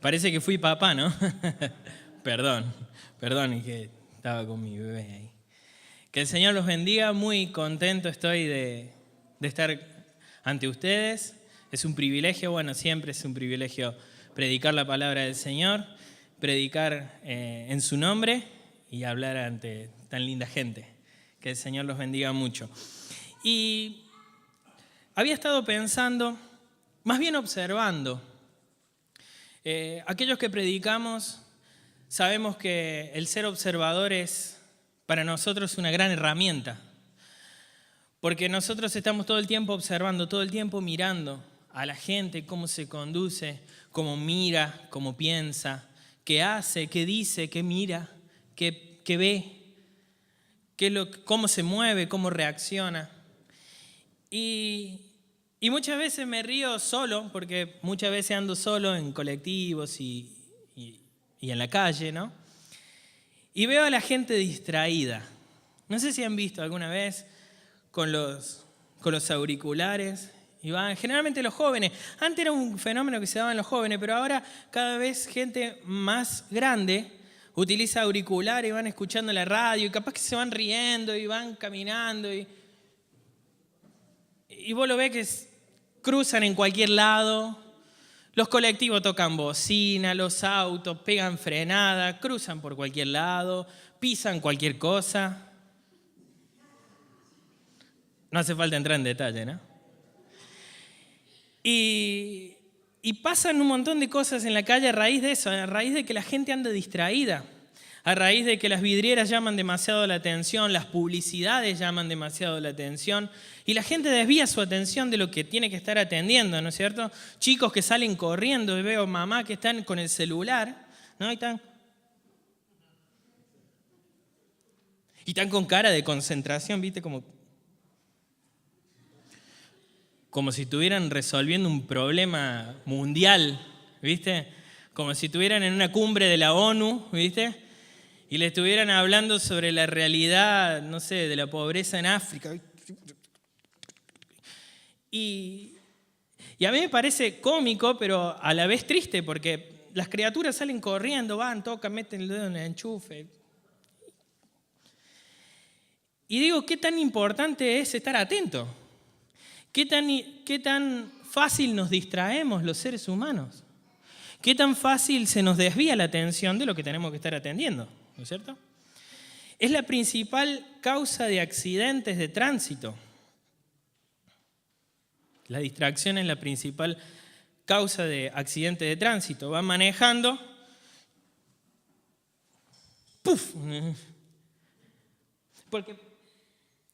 Parece que fui papá, ¿no? Perdón, es que estaba con mi bebé ahí. Que el Señor los bendiga, muy contento estoy de estar ante ustedes. Es un privilegio, bueno, siempre es un privilegio predicar la palabra del Señor, predicar en su nombre y hablar ante tan linda gente. Que el Señor los bendiga mucho. Y había estado pensando, más bien observando, aquellos que predicamos sabemos que el ser observador es para nosotros una gran herramienta, porque nosotros estamos todo el tiempo observando, todo el tiempo mirando a la gente, cómo se conduce, cómo mira, cómo piensa, qué hace, qué dice, qué mira, qué ve, cómo se mueve, cómo reacciona. Y muchas veces me río solo, porque muchas veces ando solo en colectivos y en la calle, ¿no? Y veo a la gente distraída. No sé si han visto alguna vez con los auriculares. Y van, generalmente los jóvenes. Antes era un fenómeno que se daba en los jóvenes, pero ahora cada vez gente más grande utiliza auriculares y van escuchando la radio y capaz que se van riendo y van caminando y vos lo ves que cruzan en cualquier lado. Los colectivos tocan bocina, los autos pegan frenada, cruzan por cualquier lado, pisan cualquier cosa. No hace falta entrar en detalle, ¿no? Y pasan un montón de cosas en la calle a raíz de eso, a raíz de que la gente anda distraída, a raíz de que las vidrieras llaman demasiado la atención, las publicidades llaman demasiado la atención y la gente desvía su atención de lo que tiene que estar atendiendo, ¿no es cierto? Chicos que salen corriendo y veo mamá que están con el celular, ¿no? Y están con cara de concentración, ¿viste? Como si estuvieran resolviendo un problema mundial, ¿viste? Como si estuvieran en una cumbre de la ONU, ¿viste? Y le estuvieran hablando sobre la realidad, no sé, de la pobreza en África. Y a mí me parece cómico, pero a la vez triste, porque las criaturas salen corriendo, van, tocan, meten el dedo en el enchufe. Y digo, ¿qué tan importante es estar atento? ¿Qué tan fácil nos distraemos los seres humanos? ¿Qué tan fácil se nos desvía la atención de lo que tenemos que estar atendiendo? ¿No es cierto? Es la principal causa de accidentes de tránsito. La distracción es la principal causa de accidentes de tránsito. Van manejando, ¡puf! Porque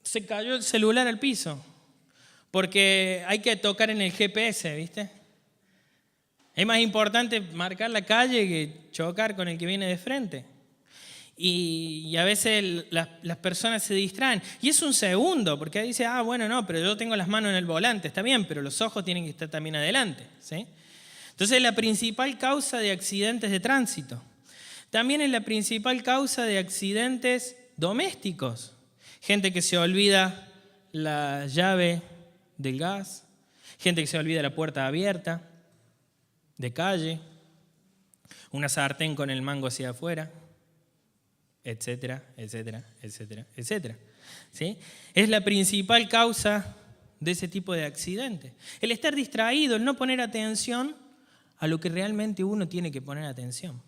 se cayó el celular al piso. Porque hay que tocar en el GPS, ¿viste? Es más importante marcar la calle que chocar con el que viene de frente. Y a veces las personas se distraen. Y es un segundo, porque dice, bueno, no, pero yo tengo las manos en el volante. Está bien, pero los ojos tienen que estar también adelante, ¿sí? Entonces es la principal causa de accidentes de tránsito. También es la principal causa de accidentes domésticos. Gente que se olvida la llave del gas, gente que se olvida la puerta abierta, de calle, una sartén con el mango hacia afuera, etcétera, etcétera, etcétera, etcétera. ¿Sí? Es la principal causa de ese tipo de accidentes. El estar distraído, el no poner atención a lo que realmente uno tiene que poner atención.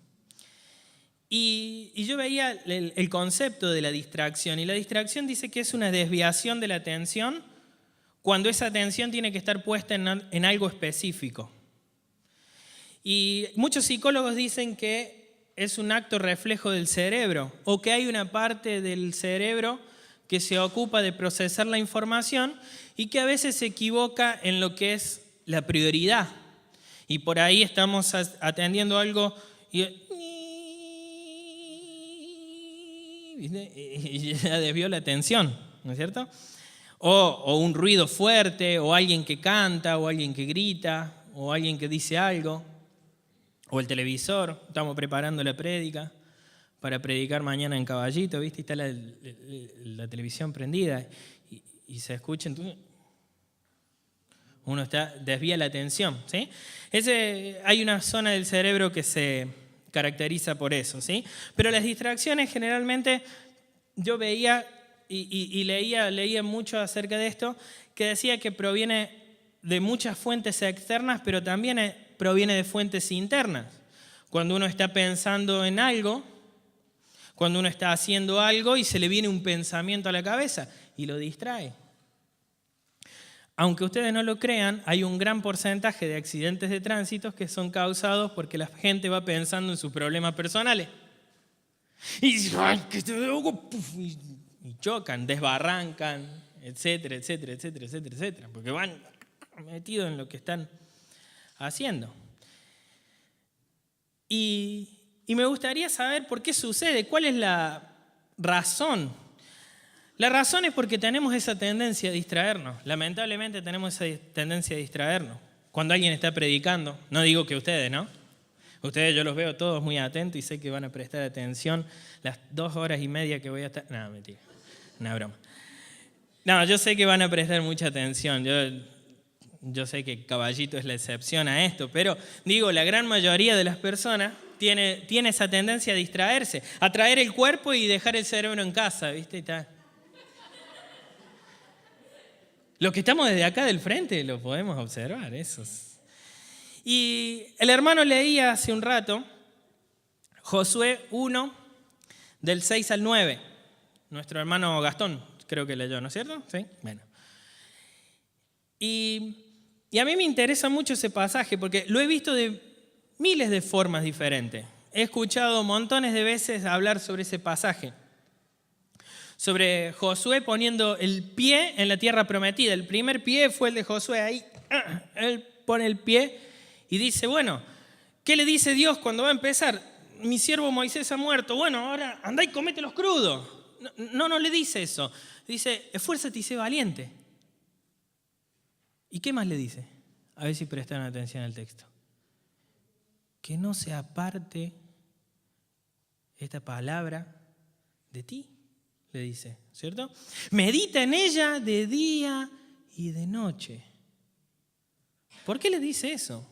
Y yo veía el concepto de la distracción, y la distracción dice que es una desviación de la atención cuando esa atención tiene que estar puesta en algo específico. Y muchos psicólogos dicen que es un acto reflejo del cerebro, o que hay una parte del cerebro que se ocupa de procesar la información y que a veces se equivoca en lo que es la prioridad. Y por ahí estamos atendiendo algo y ya desvió la atención, ¿no es cierto? O un ruido fuerte, o alguien que canta, o alguien que grita, o alguien que dice algo, o el televisor. Estamos preparando la prédica para predicar mañana en Caballito, ¿viste? Y está la televisión prendida y se escucha. Entonces, Uno desvía la atención, ¿sí? Hay una zona del cerebro que se caracteriza por eso, ¿sí? Pero las distracciones generalmente, yo veía y leía mucho acerca de esto, que decía que proviene de muchas fuentes externas, pero también proviene de fuentes internas. Cuando uno está pensando en algo, cuando uno está haciendo algo y se le viene un pensamiento a la cabeza y lo distrae. Aunque ustedes no lo crean, hay un gran porcentaje de accidentes de tránsito que son causados porque la gente va pensando en sus problemas personales. Y chocan, desbarrancan, etcétera, etcétera, etcétera, etcétera, etcétera, porque van metidos en lo que están haciendo. Y me gustaría saber por qué sucede, cuál es la razón. La razón es porque tenemos esa tendencia a distraernos. Lamentablemente tenemos esa tendencia a distraernos. Cuando alguien está predicando, no digo que ustedes, ¿no? Ustedes yo los veo todos muy atentos y sé que van a prestar atención las 2 horas y media que voy a estar... No, mentira, una broma. No, yo sé que van a prestar mucha atención. Yo sé que Caballito es la excepción a esto, pero digo, la gran mayoría de las personas tiene esa tendencia a distraerse, a traer el cuerpo y dejar el cerebro en casa, ¿viste? Los que estamos desde acá del frente lo podemos observar, esos. Y el hermano leía hace un rato Josué 1, del 6 al 9. Nuestro hermano Gastón creo que leyó, ¿no es cierto? Sí, bueno. Y a mí me interesa mucho ese pasaje porque lo he visto de miles de formas diferentes. He escuchado montones de veces hablar sobre ese pasaje. Sobre Josué poniendo el pie en la tierra prometida. El primer pie fue el de Josué ahí. Él pone el pie y dice, bueno, ¿qué le dice Dios cuando va a empezar? Mi siervo Moisés ha muerto. Bueno, ahora andá y comete los crudos. No le dice eso. Dice, esfuérzate y sé valiente. ¿Y qué más le dice? A ver si prestan atención al texto. Que no se aparte esta palabra de ti, le dice, ¿cierto? Medita en ella de día y de noche. ¿Por qué le dice eso?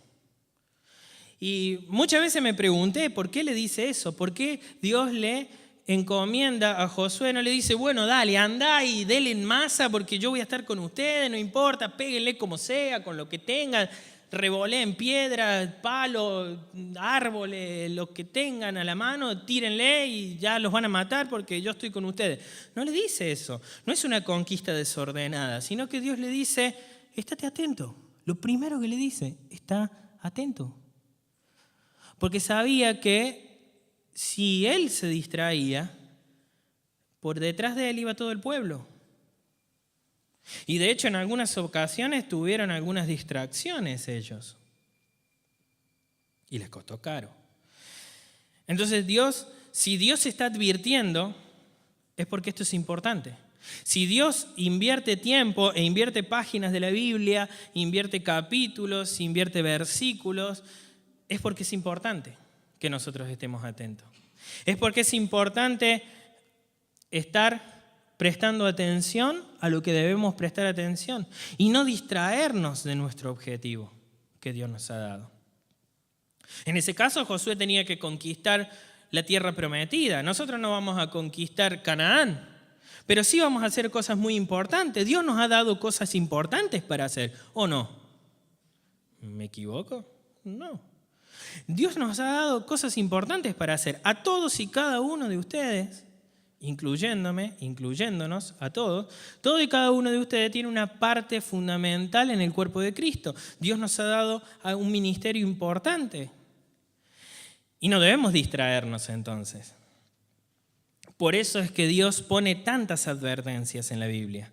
Y muchas veces me pregunté, ¿por qué le dice eso? ¿Por qué Dios le encomienda a Josué? No le dice, bueno, dale, andá y dele en masa porque yo voy a estar con ustedes, no importa, péguenle como sea, con lo que tengan, revoleen piedras, palos, árboles, lo que tengan a la mano, tírenle y ya los van a matar porque yo estoy con ustedes. No le dice eso, no es una conquista desordenada, sino que Dios le dice, estate atento. Lo primero que le dice, está atento. Porque sabía que si él se distraía, por detrás de él iba todo el pueblo. Y de hecho en algunas ocasiones tuvieron algunas distracciones ellos. Y les costó caro. Entonces si Dios está advirtiendo, es porque esto es importante. Si Dios invierte tiempo e invierte páginas de la Biblia, invierte capítulos, invierte versículos, es porque es importante que nosotros estemos atentos. Es porque es importante estar prestando atención a lo que debemos prestar atención y no distraernos de nuestro objetivo que Dios nos ha dado. En ese caso, Josué tenía que conquistar la tierra prometida. Nosotros no vamos a conquistar Canaán, pero sí vamos a hacer cosas muy importantes. Dios nos ha dado cosas importantes para hacer, ¿o no? ¿Me equivoco? No. Dios nos ha dado cosas importantes para hacer a todos y cada uno de ustedes, incluyéndonos a todos. Todo y cada uno de ustedes tiene una parte fundamental en el cuerpo de Cristo. Dios nos ha dado un ministerio importante. Y no debemos distraernos entonces. Por eso es que Dios pone tantas advertencias en la Biblia.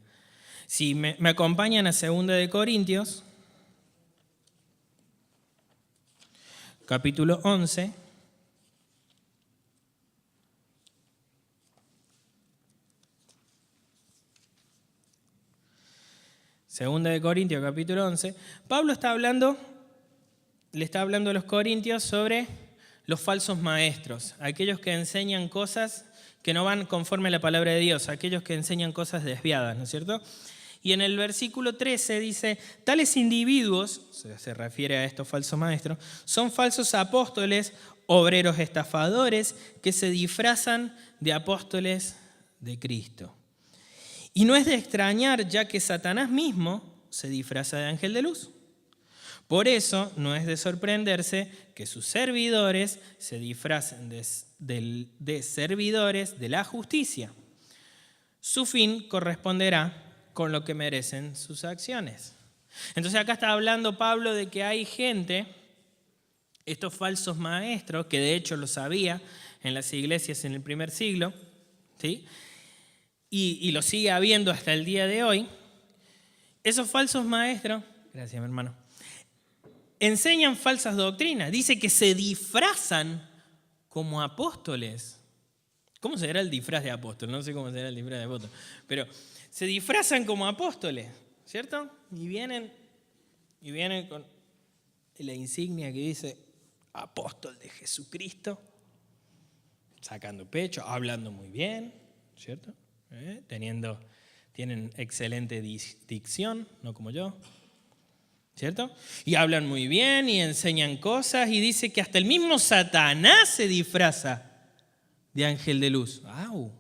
Si me acompañan a 2 de Corintios, capítulo 11. Segunda de Corintios, capítulo 11. Pablo le está hablando a los corintios sobre los falsos maestros, aquellos que enseñan cosas que no van conforme a la palabra de Dios, aquellos que enseñan cosas desviadas, ¿no es cierto? Y en el versículo 13 dice, tales individuos, se refiere a estos falsos maestros, son falsos apóstoles, obreros estafadores, que se disfrazan de apóstoles de Cristo. Y no es de extrañar, ya que Satanás mismo se disfraza de ángel de luz. Por eso no es de sorprenderse que sus servidores se disfracen de servidores de la justicia. Su fin corresponderá con lo que merecen sus acciones. Entonces acá está hablando Pablo de que hay gente, estos falsos maestros, que de hecho lo sabía en las iglesias en el primer siglo, ¿sí? Y lo sigue habiendo hasta el día de hoy. Esos falsos maestros, gracias mi hermano, enseñan falsas doctrinas. Dice que se disfrazan como apóstoles. ¿Cómo será el disfraz de apóstol? No sé cómo será el disfraz de apóstol, pero se disfrazan como apóstoles, ¿cierto? Y vienen con la insignia que dice apóstol de Jesucristo, sacando pecho, hablando muy bien, ¿cierto? Tienen excelente dicción, no como yo, ¿cierto? Y hablan muy bien y enseñan cosas y dice que hasta el mismo Satanás se disfraza de ángel de luz. ¡Wow!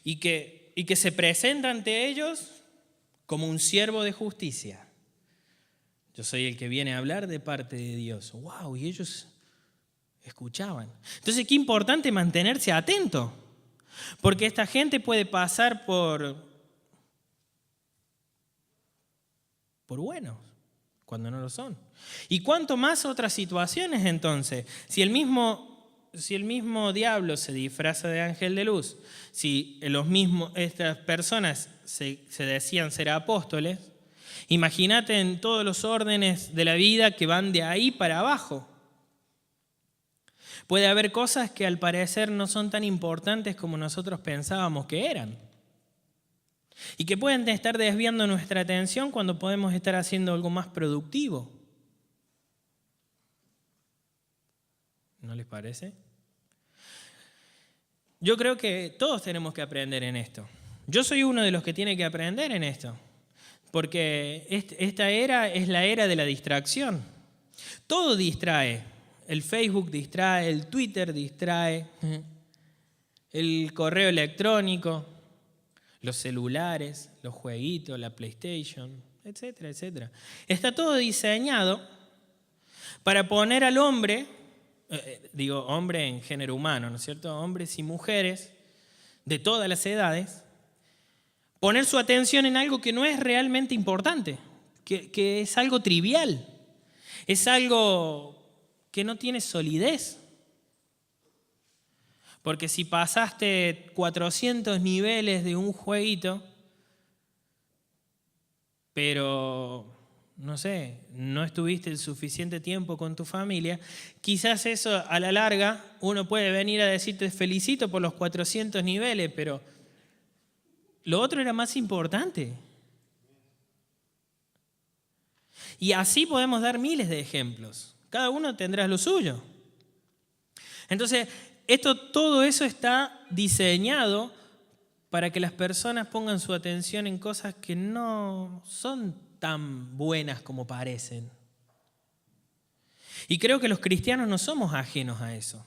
Y que se presenta ante ellos como un siervo de justicia. Yo soy el que viene a hablar de parte de Dios. ¡Wow! Y ellos escuchaban. Entonces, qué importante mantenerse atento, porque esta gente puede pasar por buenos cuando no lo son. Y cuánto más otras situaciones entonces. Si el mismo diablo se disfraza de ángel de luz, si estas personas se decían ser apóstoles, imagínate en todos los órdenes de la vida que van de ahí para abajo. Puede haber cosas que al parecer no son tan importantes como nosotros pensábamos que eran. Y que pueden estar desviando nuestra atención cuando podemos estar haciendo algo más productivo. ¿No les parece? Yo creo que todos tenemos que aprender en esto. Yo soy uno de los que tiene que aprender en esto. Porque esta era es la era de la distracción. Todo distrae. El Facebook distrae, el Twitter distrae, el correo electrónico, los celulares, los jueguitos, la PlayStation, etcétera, etcétera. Está todo diseñado para poner al hombre, hombre en género humano, ¿no es cierto? Hombres y mujeres de todas las edades, poner su atención en algo que no es realmente importante, que es algo trivial, es algo que no tiene solidez. Porque si pasaste 400 niveles de un jueguito, pero, no sé, no estuviste el suficiente tiempo con tu familia, quizás eso a la larga uno puede venir a decirte felicito por los 400 niveles, pero lo otro era más importante. Y así podemos dar miles de ejemplos. Cada uno tendrá lo suyo. Entonces, todo eso está diseñado para que las personas pongan su atención en cosas que no son tan buenas como parecen. Y creo que los cristianos no somos ajenos a eso.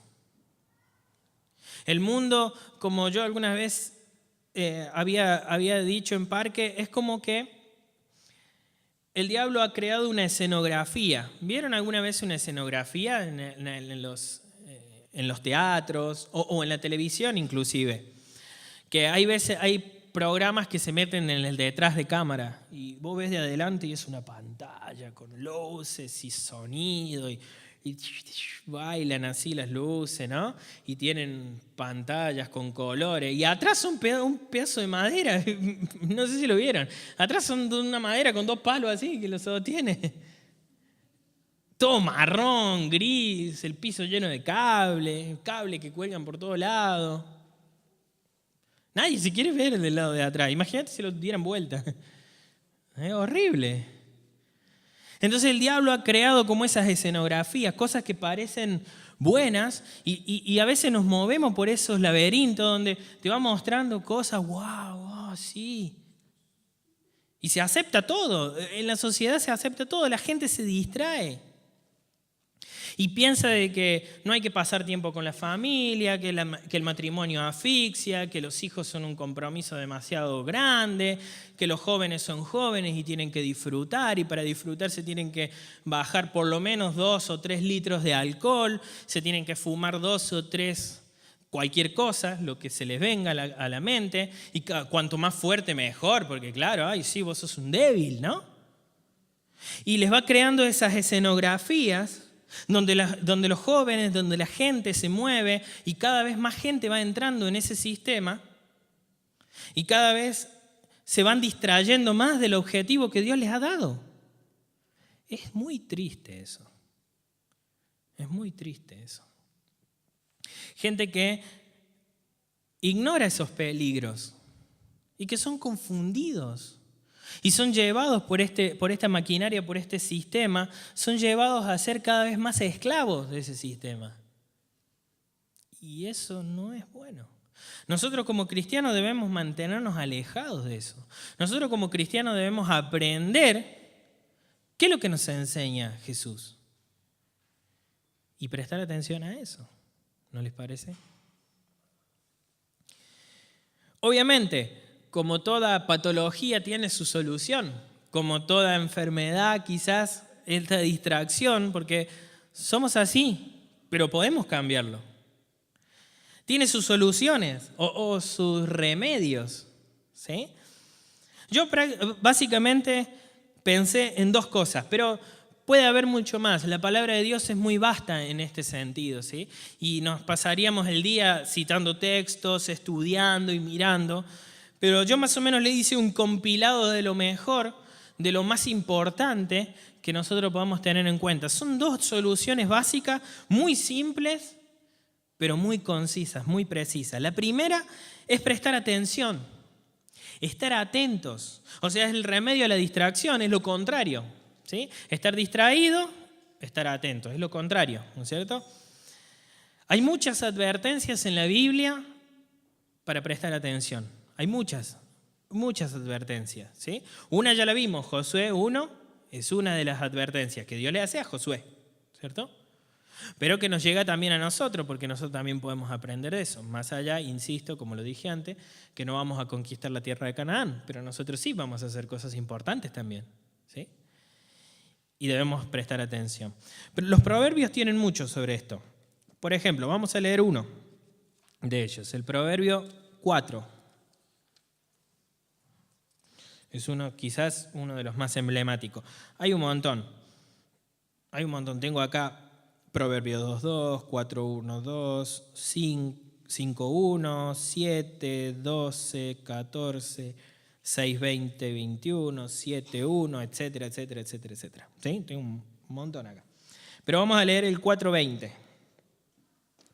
El mundo, como yo alguna vez había dicho en Parque, es como que el diablo ha creado una escenografía. ¿Vieron alguna vez una escenografía en los teatros o en la televisión inclusive? Que hay programas que se meten en el detrás de cámara y vos ves de adelante y es una pantalla con luces y sonido y bailan así las luces, ¿no? Y tienen pantallas con colores. Y atrás son un pedazo de madera, no sé si lo vieron. Atrás son de una madera con 2 palos así que lo sostiene. Todo marrón, gris, el piso lleno de cables que cuelgan por todos lados. Nadie se quiere ver del lado de atrás. Imagínate si lo dieran vuelta. Es horrible. Entonces el diablo ha creado como esas escenografías, cosas que parecen buenas y a veces nos movemos por esos laberintos donde te va mostrando cosas, wow, sí. Y se acepta todo. En la sociedad se acepta todo. La gente se distrae. Y piensa de que no hay que pasar tiempo con la familia, que el matrimonio asfixia, que los hijos son un compromiso demasiado grande, que los jóvenes son jóvenes y tienen que disfrutar, y para disfrutar se tienen que bajar por lo menos 2 o 3 litros de alcohol, se tienen que fumar 2 o 3 cualquier cosa, lo que se les venga a la mente, y cuanto más fuerte mejor, porque claro, ay sí, vos sos un débil, ¿no? Y les va creando esas escenografías donde los jóvenes, donde la gente se mueve y cada vez más gente va entrando en ese sistema y cada vez se van distrayendo más del objetivo que Dios les ha dado. Es muy triste eso. Es muy triste eso. Gente que ignora esos peligros y que son confundidos. Y son llevados por esta maquinaria, por este sistema, son llevados a ser cada vez más esclavos de ese sistema. Y eso no es bueno. Nosotros como cristianos debemos mantenernos alejados de eso. Nosotros como cristianos debemos aprender qué es lo que nos enseña Jesús. Y prestar atención a eso. ¿No les parece? Obviamente, como toda patología tiene su solución, como toda enfermedad quizás esta distracción, porque somos así, pero podemos cambiarlo. Tiene sus soluciones o sus remedios, ¿sí? Yo básicamente pensé en 2 cosas, pero puede haber mucho más. La palabra de Dios es muy vasta en este sentido, ¿sí? Y nos pasaríamos el día citando textos, estudiando y mirando. Pero yo más o menos le hice un compilado de lo mejor, de lo más importante que nosotros podamos tener en cuenta. Son 2 soluciones básicas, muy simples, pero muy concisas, muy precisas. La primera es prestar atención, estar atentos. O sea, es el remedio a la distracción, es lo contrario, ¿sí? Estar distraído, estar atento, es lo contrario, ¿no es cierto? Hay muchas advertencias en la Biblia para prestar atención. Hay muchas advertencias, ¿sí? Una ya la vimos, Josué 1 es una de las advertencias que Dios le hace a Josué, ¿cierto? Pero que nos llega también a nosotros, porque nosotros también podemos aprender de eso. Más allá, insisto, como lo dije antes, que no vamos a conquistar la tierra de Canaán, pero nosotros sí vamos a hacer cosas importantes también, ¿sí? Y debemos prestar atención. Pero los proverbios tienen mucho sobre esto. Por ejemplo, vamos a leer uno de ellos, el Proverbio 4. Es quizás uno de los más emblemáticos. Hay un montón. Tengo acá Proverbio 2.2, 4.1.2, 5.1, 7, 12, 14, 6.20, 21, 7.1, etcétera, etcétera, etcétera, etcétera. ¿Sí? Tengo un montón acá. Pero vamos a leer el 4.20.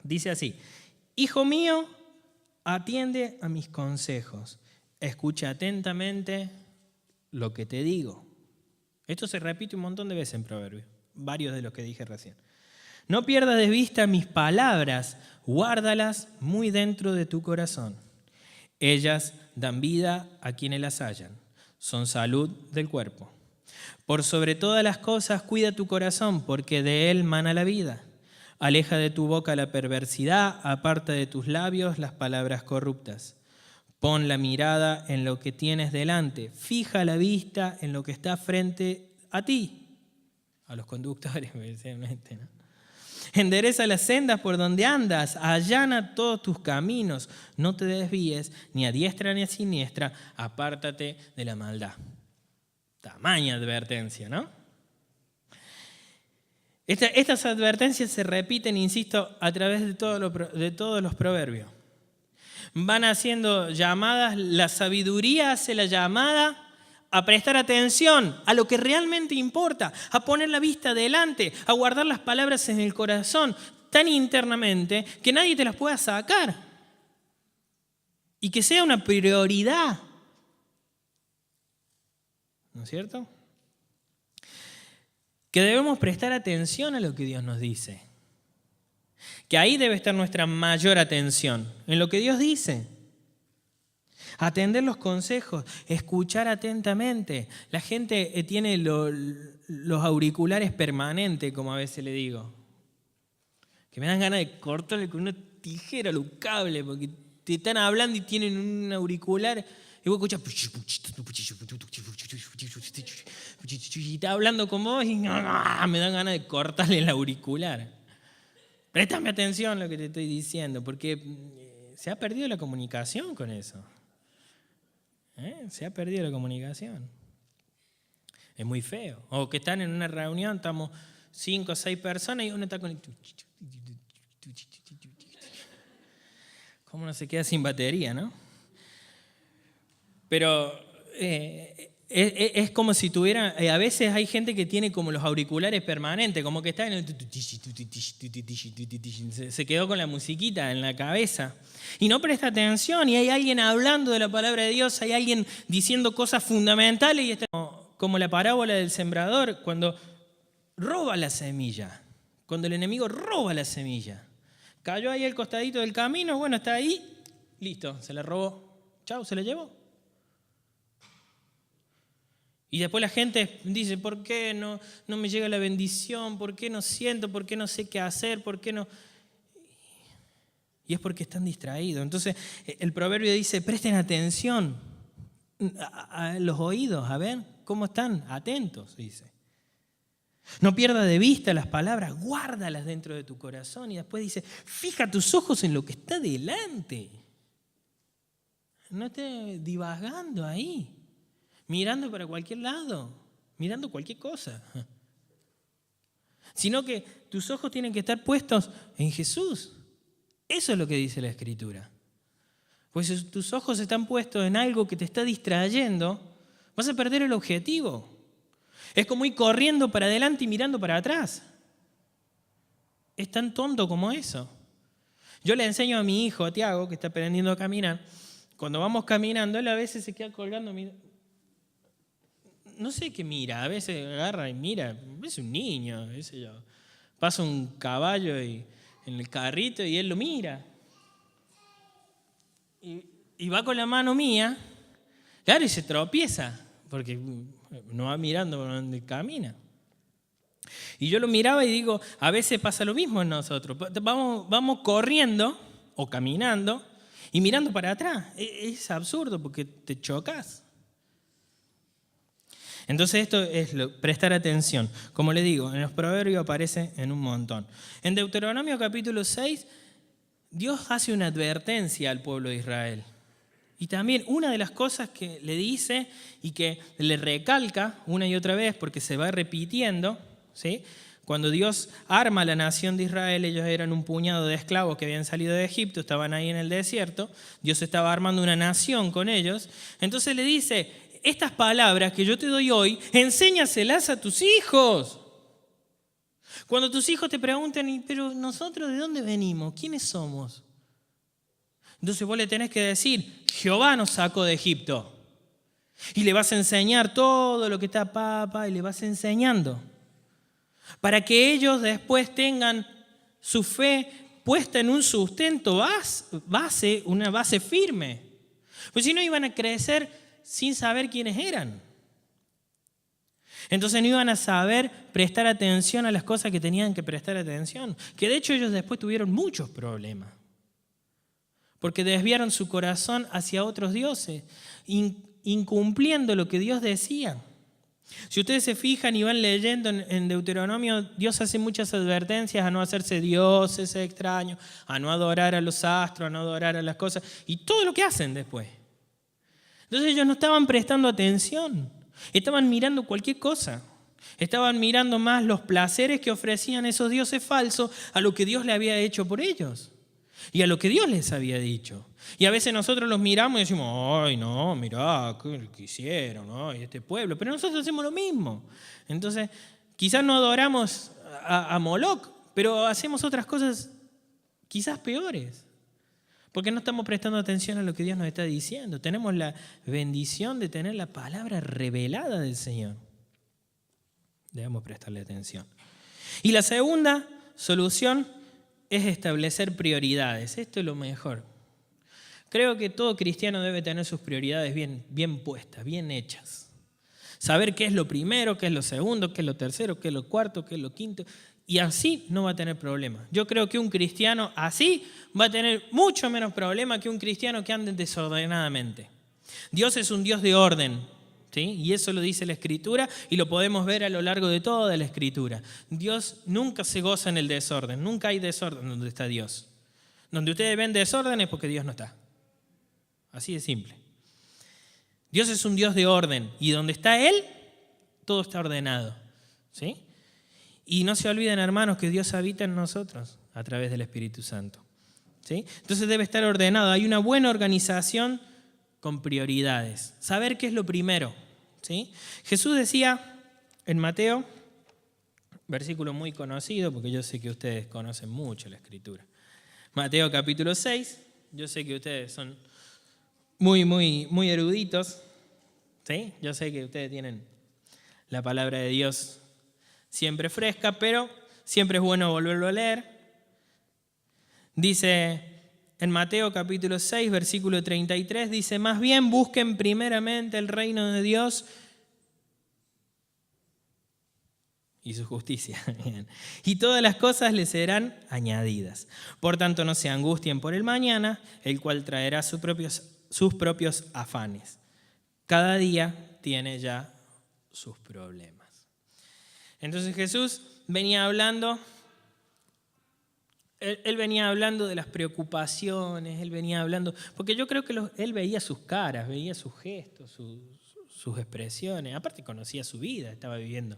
Dice así: Hijo mío, atiende a mis consejos. Escucha atentamente lo que te digo. Esto se repite un montón de veces en Proverbios, varios de los que dije recién. No pierdas de vista mis palabras, guárdalas muy dentro de tu corazón. Ellas dan vida a quienes las hallan, son salud del cuerpo. Por sobre todas las cosas cuida tu corazón, porque de él mana la vida. Aleja de tu boca la perversidad, aparta de tus labios las palabras corruptas. Pon la mirada en lo que tienes delante, fija la vista en lo que está frente a ti. A los conductores, evidentemente, ¿no? Endereza las sendas por donde andas, allana todos tus caminos, no te desvíes ni a diestra ni a siniestra, apártate de la maldad. Tamaña advertencia, ¿no? Estas advertencias se repiten, insisto, a través de todos los proverbios. Van haciendo llamadas, la sabiduría hace la llamada a prestar atención a lo que realmente importa, a poner la vista delante, a guardar las palabras en el corazón tan internamente que nadie te las pueda sacar y que sea una prioridad. ¿No es cierto? Que debemos prestar atención a lo que Dios nos dice. Que ahí debe estar nuestra mayor atención, en lo que Dios dice. Atender los consejos, escuchar atentamente. La gente tiene los auriculares permanentes, como a veces le digo. Que me dan ganas de cortarle con una tijera los cables, porque te están hablando y tienen un auricular y vos escuchás y está hablando con vos y me dan ganas de cortarle el auricular. Préstame atención a lo que te estoy diciendo, porque se ha perdido la comunicación con eso. Se ha perdido la comunicación. Es muy feo. O que están en una reunión, estamos 5 o 6 personas y uno está con el... ¿Cómo no se queda sin batería, no? Pero es como si tuviera... a veces hay gente que tiene como los auriculares permanentes, como que está en el... Se quedó con la musiquita en la cabeza. Y no presta atención, y hay alguien hablando de la palabra de Dios, hay alguien diciendo cosas fundamentales, y está como la parábola del sembrador, cuando roba la semilla, cuando el enemigo roba la semilla. Cayó ahí al costadito del camino, bueno, está ahí, listo, se la robó. Chau, se la llevó. Y después la gente dice, ¿por qué no me llega la bendición? ¿Por qué no siento? ¿Por qué no sé qué hacer? ¿Por qué no? Y es porque están distraídos. Entonces el proverbio dice, presten atención a los oídos, a ver cómo están, atentos, dice. No pierdas de vista las palabras, guárdalas dentro de tu corazón. Y después dice, fija tus ojos en lo que está delante. No estés divagando ahí, mirando para cualquier lado, mirando cualquier cosa. Sino que tus ojos tienen que estar puestos en Jesús. Eso es lo que dice la Escritura. Pues si tus ojos están puestos en algo que te está distrayendo, vas a perder el objetivo. Es como ir corriendo para adelante y mirando para atrás. Es tan tonto como eso. Yo le enseño a mi hijo, a Tiago, que está aprendiendo a caminar. Cuando vamos caminando, él a veces se queda colgando. No sé qué mira, a veces agarra y mira. Es un niño, pasa un caballo en el carrito y él lo mira. Y va con la mano mía, claro, y se tropieza, porque no va mirando por donde camina. Y yo lo miraba y digo, a veces pasa lo mismo en nosotros. Vamos corriendo o caminando y mirando para atrás. Es absurdo porque te chocas. Entonces esto es prestar atención. Como le digo, en los proverbios aparece en un montón. En Deuteronomio capítulo 6, Dios hace una advertencia al pueblo de Israel. Y también una de las cosas que le dice y que le recalca una y otra vez, porque se va repitiendo, ¿sí? Cuando Dios arma a la nación de Israel, ellos eran un puñado de esclavos que habían salido de Egipto, estaban ahí en el desierto, Dios estaba armando una nación con ellos. Entonces le dice, estas palabras que yo te doy hoy, enséñaselas a tus hijos. Cuando tus hijos te pregunten, pero nosotros ¿de dónde venimos? ¿Quiénes somos? Entonces vos le tenés que decir, Jehová nos sacó de Egipto. Y le vas a enseñar todo lo que está papá y le vas enseñando. Para que ellos después tengan su fe puesta en un sustento base, una base firme. Pues si no iban a crecer sin saber quiénes eran. Entonces no iban a saber prestar atención a las cosas que tenían que prestar atención. Que de hecho ellos después tuvieron muchos problemas. Porque desviaron su corazón hacia otros dioses, incumpliendo lo que Dios decía. Si ustedes se fijan y van leyendo en Deuteronomio, Dios hace muchas advertencias a no hacerse dioses extraños, a no adorar a los astros, a no adorar a las cosas, y todo lo que hacen después. Entonces ellos no estaban prestando atención, estaban mirando cualquier cosa. Estaban mirando más los placeres que ofrecían esos dioses falsos a lo que Dios le había hecho por ellos. Y a lo que Dios les había dicho. Y a veces nosotros los miramos y decimos, ay no, mirá, ¿qué hicieron? ¿No? Y este pueblo. Pero nosotros hacemos lo mismo. Entonces, quizás no adoramos a Moloch, pero hacemos otras cosas quizás peores. Porque no estamos prestando atención a lo que Dios nos está diciendo. Tenemos la bendición de tener la palabra revelada del Señor. Debemos prestarle atención. Y la segunda solución es establecer prioridades. Esto es lo mejor. Creo que todo cristiano debe tener sus prioridades bien puestas, bien hechas. Saber qué es lo primero, qué es lo segundo, qué es lo tercero, qué es lo cuarto, qué es lo quinto. Y así no va a tener problemas. Yo creo que un cristiano así va a tener mucho menos problemas que un cristiano que ande desordenadamente. Dios es un Dios de orden, ¿sí? Y eso lo dice la Escritura y lo podemos ver a lo largo de toda la Escritura. Dios nunca se goza en el desorden, nunca hay desorden donde está Dios. Donde ustedes ven desorden es porque Dios no está. Así de simple. Dios es un Dios de orden y donde está Él, todo está ordenado, ¿sí? Y no se olviden, hermanos, que Dios habita en nosotros a través del Espíritu Santo, ¿sí? Entonces debe estar ordenado. Hay una buena organización con prioridades. Saber qué es lo primero, ¿sí? Jesús decía en Mateo, versículo muy conocido, porque yo sé que ustedes conocen mucho la Escritura. Mateo capítulo 6, yo sé que ustedes son muy eruditos, ¿sí? Yo sé que ustedes tienen la palabra de Dios siempre fresca, pero siempre es bueno volverlo a leer. Dice en Mateo capítulo 6, versículo 33, dice, más bien busquen primeramente el reino de Dios y su justicia, y todas las cosas les serán añadidas. Por tanto, no se angustien por el mañana, el cual traerá sus propios afanes. Cada día tiene ya sus problemas. Entonces Jesús venía hablando, él venía hablando de las preocupaciones, él venía hablando, porque yo creo que él veía sus caras, veía sus gestos, sus expresiones, aparte conocía su vida, estaba viviendo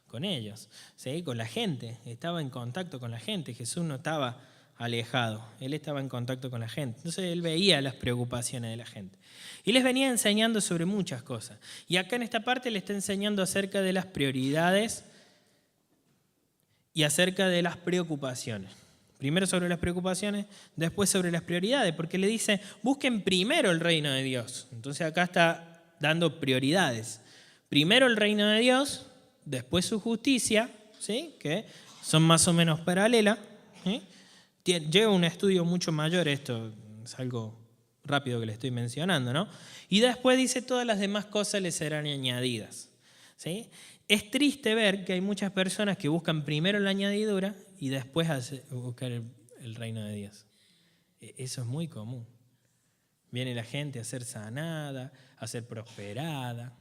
con ellos, ¿sí? Con la gente, estaba en contacto con la gente. Jesús no estaba alejado, él estaba en contacto con la gente. Entonces él veía las preocupaciones de la gente. Y les venía enseñando sobre muchas cosas. Y acá en esta parte le está enseñando acerca de las prioridades y acerca de las preocupaciones. Primero sobre las preocupaciones, después sobre las prioridades, porque le dice, busquen primero el reino de Dios. Entonces acá está dando prioridades. Primero el reino de Dios, después su justicia, ¿sí? Que son más o menos paralelas, ¿sí? Lleva un estudio mucho mayor, esto es algo rápido que le estoy mencionando, ¿no? Y después dice, todas las demás cosas les serán añadidas, ¿sí? Es triste ver que hay muchas personas que buscan primero la añadidura y después buscar el reino de Dios. Eso es muy común. Viene la gente a ser sanada, a ser prosperada.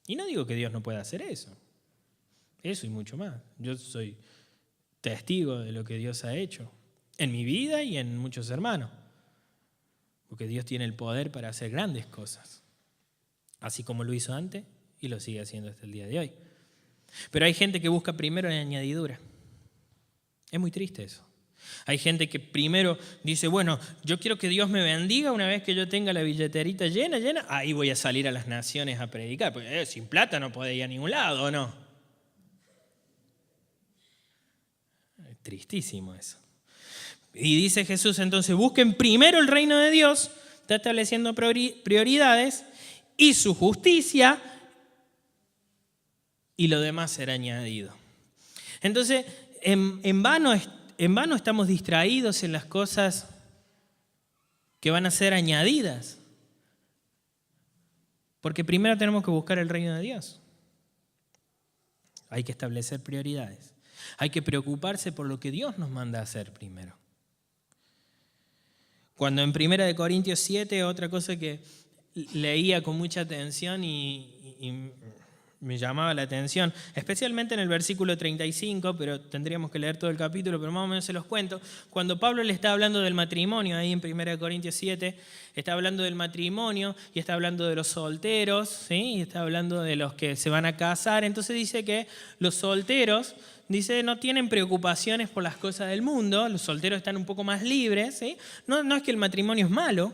Y no digo que Dios no pueda hacer eso. Eso y mucho más. Yo soy testigo de lo que Dios ha hecho en mi vida y en muchos hermanos. Porque Dios tiene el poder para hacer grandes cosas. Así como lo hizo antes y lo sigue haciendo hasta el día de hoy. Pero hay gente que busca primero la añadidura. Es muy triste eso. Hay gente que primero dice, bueno, yo quiero que Dios me bendiga una vez que yo tenga la billeterita llena, ahí voy a salir a las naciones a predicar. Porque sin plata no podés ir a ningún lado, ¿o no? Es tristísimo eso. Y dice Jesús, entonces, busquen primero el reino de Dios, está estableciendo prioridades, y su justicia, y lo demás será añadido. Entonces, en vano estamos distraídos en las cosas que van a ser añadidas. Porque primero tenemos que buscar el reino de Dios. Hay que establecer prioridades. Hay que preocuparse por lo que Dios nos manda a hacer primero. Cuando en 1 Corintios 7, otra cosa que leía con mucha atención y me llamaba la atención, especialmente en el versículo 35, pero tendríamos que leer todo el capítulo, pero más o menos se los cuento. Cuando Pablo le está hablando del matrimonio, ahí en 1 Corintios 7, está hablando del matrimonio y está hablando de los solteros, ¿sí? Y está hablando de los que se van a casar. Entonces dice que los solteros, dice, no tienen preocupaciones por las cosas del mundo, los solteros están un poco más libres, ¿sí? No es que el matrimonio es malo.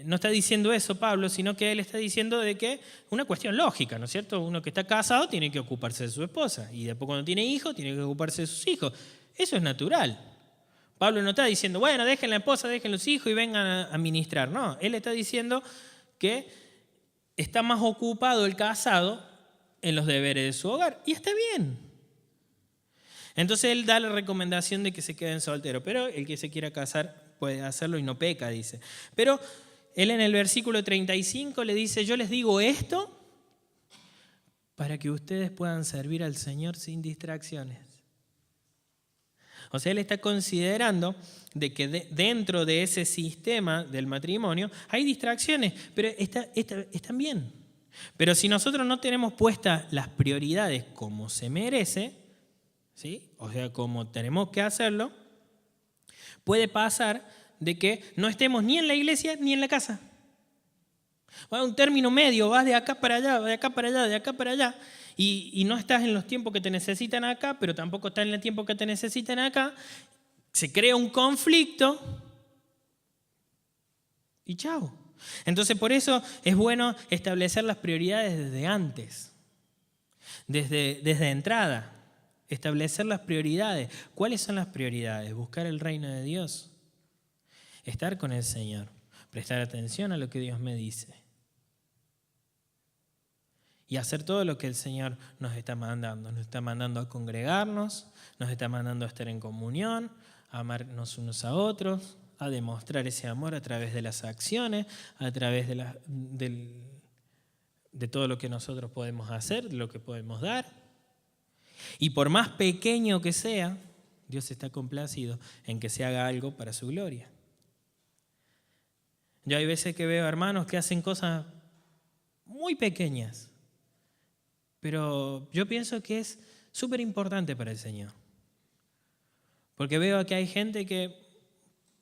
No está diciendo eso Pablo, sino que él está diciendo de que una cuestión lógica, ¿no es cierto? Uno que está casado tiene que ocuparse de su esposa y después cuando tiene hijos tiene que ocuparse de sus hijos. Eso es natural. Pablo no está diciendo, bueno, dejen la esposa, dejen los hijos y vengan a ministrar. No, él está diciendo que está más ocupado el casado en los deberes de su hogar y está bien. Entonces él da la recomendación de que se queden solteros, pero el que se quiera casar puede hacerlo y no peca, dice. Pero él en el versículo 35 le dice, yo les digo esto para que ustedes puedan servir al Señor sin distracciones. O sea, él está considerando de que dentro de ese sistema del matrimonio hay distracciones, pero están bien. Pero si nosotros no tenemos puestas las prioridades como se merece, ¿sí? O sea, como tenemos que hacerlo, puede pasar de que no estemos ni en la iglesia ni en la casa. Va a un término medio, vas de acá para allá, de acá para allá, de acá para allá, y no estás en los tiempos que te necesitan acá, pero tampoco estás en el tiempo que te necesitan acá. Se crea un conflicto y chao. Entonces, por eso es bueno establecer las prioridades desde antes, desde entrada. Establecer las prioridades. ¿Cuáles son las prioridades? Buscar el reino de Dios. Estar con el Señor. Prestar atención a lo que Dios me dice. Y hacer todo lo que el Señor nos está mandando. Nos está mandando a congregarnos, nos está mandando a estar en comunión, a amarnos unos a otros, a demostrar ese amor a través de las acciones, a través de todo lo que nosotros podemos hacer, de lo que podemos dar. Y por más pequeño que sea, Dios está complacido en que se haga algo para su gloria. Yo hay veces que veo hermanos que hacen cosas muy pequeñas, pero yo pienso que es súper importante para el Señor. Porque veo que hay gente que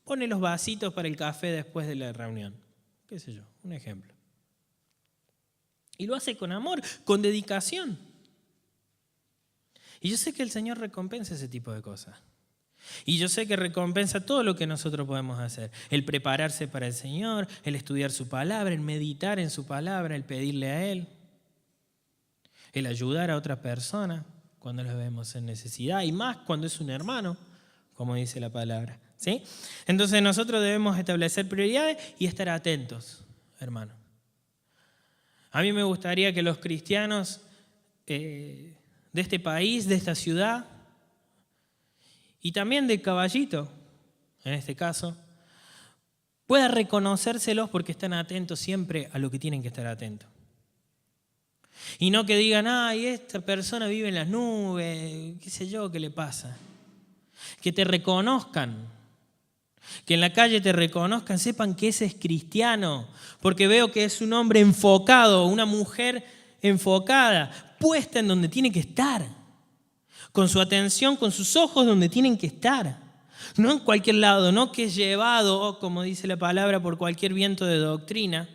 pone los vasitos para el café después de la reunión. Qué sé yo, un ejemplo. Y lo hace con amor, con dedicación. Y yo sé que el Señor recompensa ese tipo de cosas. Y yo sé que recompensa todo lo que nosotros podemos hacer. El prepararse para el Señor, el estudiar su palabra, el meditar en su palabra, el pedirle a Él. El ayudar a otra persona cuando la vemos en necesidad. Y más cuando es un hermano, como dice la palabra. ¿Sí? Entonces nosotros debemos establecer prioridades y estar atentos, hermano. A mí me gustaría que los cristianos de este país, de esta ciudad, y también de Caballito, en este caso, pueda reconocérselos porque están atentos siempre a lo que tienen que estar atentos. Y no que digan, ay, esta persona vive en las nubes, qué sé yo, qué le pasa. Que te reconozcan, que en la calle te reconozcan, sepan que ese es cristiano, porque veo que es un hombre enfocado, una mujer enfocada, puesta en donde tiene que estar, con su atención, con sus ojos donde tienen que estar. No en cualquier lado, no que es llevado, como dice la palabra, por cualquier viento de doctrina,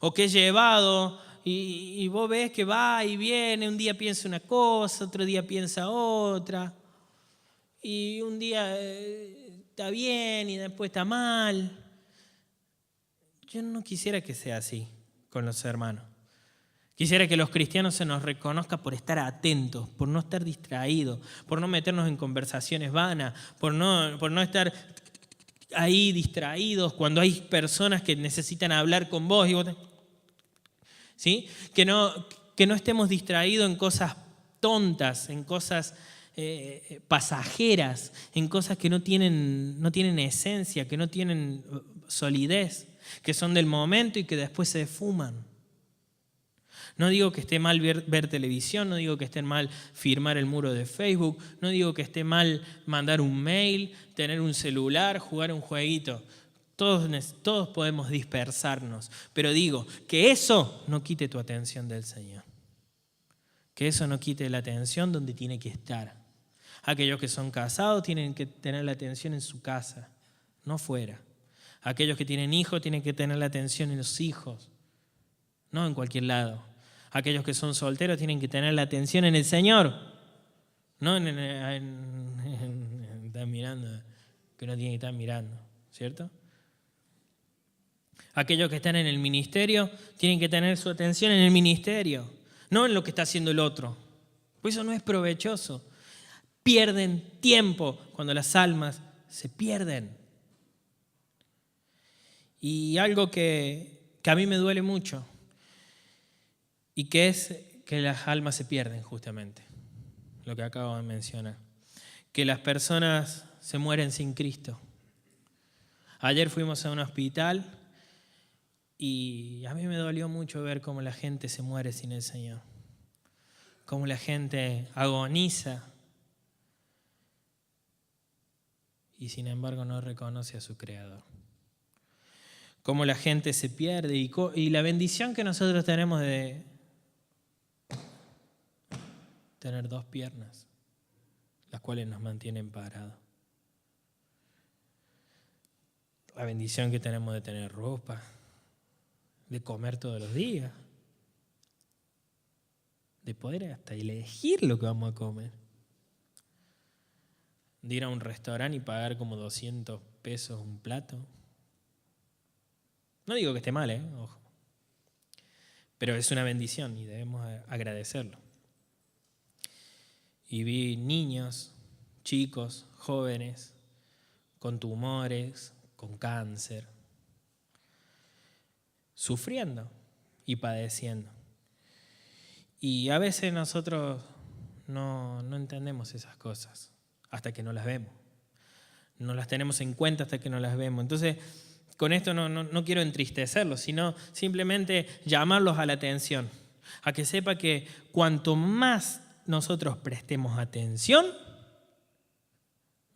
o que es llevado y vos ves que va y viene, un día piensa una cosa, otro día piensa otra, y un día está bien y después está mal. Yo no quisiera que sea así con los hermanos. Quisiera que los cristianos se nos reconozca por estar atentos, por no estar distraídos, por no meternos en conversaciones vanas, por no estar ahí distraídos cuando hay personas que necesitan hablar con vos. ¿Sí? Que no estemos distraídos en cosas tontas, en cosas pasajeras, en cosas que no tienen esencia, que no tienen solidez, que son del momento y que después se esfuman. No digo que esté mal ver televisión, no digo que esté mal firmar el muro de Facebook, no digo que esté mal mandar un mail, tener un celular, jugar un jueguito. Todos podemos dispersarnos, pero digo que eso no quite tu atención del Señor. Que eso no quite la atención donde tiene que estar. Aquellos que son casados tienen que tener la atención en su casa, no fuera. Aquellos que tienen hijos tienen que tener la atención en los hijos, no en cualquier lado. Aquellos que son solteros tienen que tener la atención en el Señor, no en estar mirando, que no tienen que estar mirando, ¿cierto? Aquellos que están en el ministerio tienen que tener su atención en el ministerio, no en lo que está haciendo el otro. Pues eso no es provechoso. Pierden tiempo cuando las almas se pierden. Y algo que a mí me duele mucho, y que es que las almas se pierden justamente, lo que acabo de mencionar. que las personas se mueren sin Cristo. Ayer fuimos a un hospital y a mí me dolió mucho ver cómo la gente se muere sin el Señor, cómo la gente agoniza y sin embargo no reconoce a su Creador. Cómo la gente se pierde y la bendición que nosotros tenemos de tener 2 piernas, las cuales nos mantienen parados. La bendición que tenemos de tener ropa, de comer todos los días, de poder hasta elegir lo que vamos a comer, de ir a un restaurante y pagar como 200 pesos un plato. No digo que esté mal, ojo, pero es una bendición y debemos agradecerlo. Y vi niños, chicos, jóvenes, con tumores, con cáncer, sufriendo y padeciendo. Y a veces nosotros no entendemos esas cosas hasta que no las vemos. No las tenemos en cuenta hasta que no las vemos. Entonces, con esto no quiero entristecerlos, sino simplemente llamarlos a la atención, a que sepa que cuanto más nosotros prestemos atención,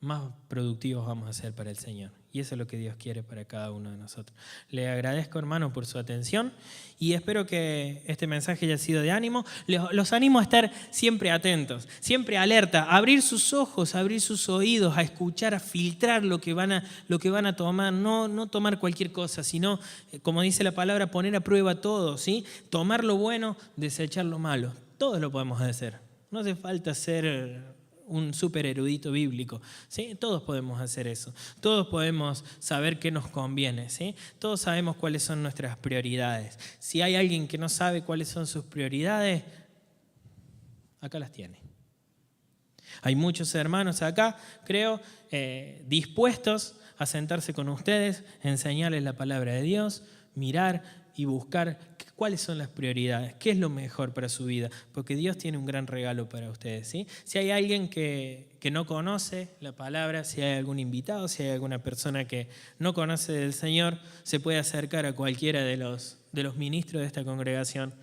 más productivos vamos a ser para el Señor. Y eso es lo que Dios quiere para cada uno de nosotros. Le agradezco, hermano, por su atención y espero que este mensaje haya sido de ánimo. Los animo a estar siempre atentos, siempre alerta, a abrir sus ojos, a abrir sus oídos, a escuchar, a filtrar lo que van a tomar. No tomar cualquier cosa, sino, como dice la palabra, poner a prueba todo, ¿sí? Tomar lo bueno, desechar lo malo. Todos lo podemos hacer. No hace falta ser un súper erudito bíblico, ¿sí? Todos podemos hacer eso. Todos podemos saber qué nos conviene, ¿sí? Todos sabemos cuáles son nuestras prioridades. Si hay alguien que no sabe cuáles son sus prioridades, acá las tiene. Hay muchos hermanos acá, creo, dispuestos a sentarse con ustedes, enseñarles la palabra de Dios, mirar y buscar cuáles son las prioridades, qué es lo mejor para su vida, porque Dios tiene un gran regalo para ustedes, ¿sí? Si hay alguien que no conoce la palabra, si hay algún invitado, si hay alguna persona que no conoce del Señor, se puede acercar a cualquiera de los ministros de esta congregación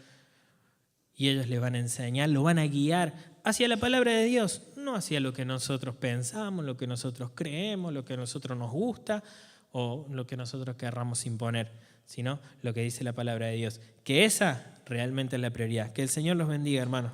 y ellos le van a enseñar, lo van a guiar hacia la palabra de Dios, no hacia lo que nosotros pensamos, lo que nosotros creemos, lo que a nosotros nos gusta o lo que nosotros querramos imponer, sino lo que dice la palabra de Dios, que esa realmente es la prioridad. Que el Señor los bendiga, hermanos.